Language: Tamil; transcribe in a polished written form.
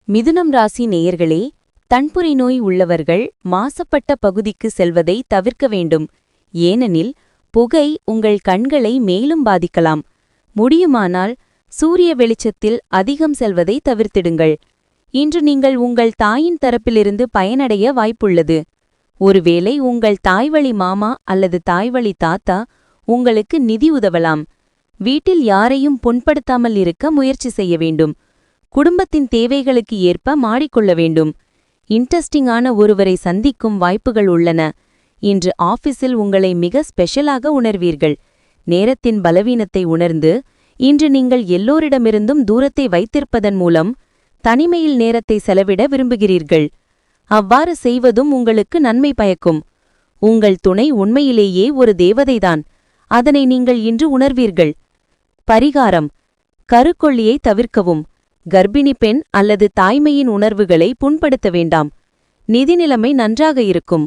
மிதுனம் ராசி நேயர்களே, தன்புரை நோய் உள்ளவர்கள் மாசப்பட்ட பகுதிக்கு செல்வதை தவிர்க்க வேண்டும். ஏனெனில் புகை உங்கள் கண்களை மேலும் பாதிக்கலாம். முடியுமானால் சூரிய வெளிச்சத்தில் அதிகம் செல்வதை தவிர்த்திடுங்கள். இன்று நீங்கள் உங்கள் தாயின் தரப்பிலிருந்து பயனடைய வாய்ப்புள்ளது. ஒருவேளை உங்கள் தாய்வழி மாமா அல்லது தாய்வழி தாத்தா உங்களுக்கு நிதி உதவலாம். வீட்டில் யாரையும் புண்படுத்தாமல் இருக்க முயற்சி செய்ய வேண்டும். குடும்பத்தின் தேவைகளுக்கு ஏற்ப மாறிக்கொள்ள வேண்டும். இன்ட்ரெஸ்டிங்கான ஒருவரை சந்திக்கும் வாய்ப்புகள் உள்ளன. இன்று ஆபீஸில் உங்களை மிக ஸ்பெஷலாக உணர்வீர்கள். நேரத்தின் பலவீனத்தை உணர்ந்து இன்று நீங்கள் எல்லோரிடமிருந்தும் தூரத்தை வைத்திருப்பதன் மூலம் தனிமையில் நேரத்தை செலவிட விரும்புகிறீர்கள். அவ்வாறு செய்வதும் உங்களுக்கு நன்மை பயக்கும். உங்கள் துணை உண்மையிலேயே ஒரு தேவதைதான். அதனை நீங்கள் இன்று உணர்வீர்கள். பரிகாரம்: கருக்கொள்ளியை தவிர்க்கவும். கர்ப்பிணி பெண் அல்லது தாய்மையின் உணர்வுகளை புண்படுத்த வேண்டாம். நிதி நிலைமை நன்றாக இருக்கும்.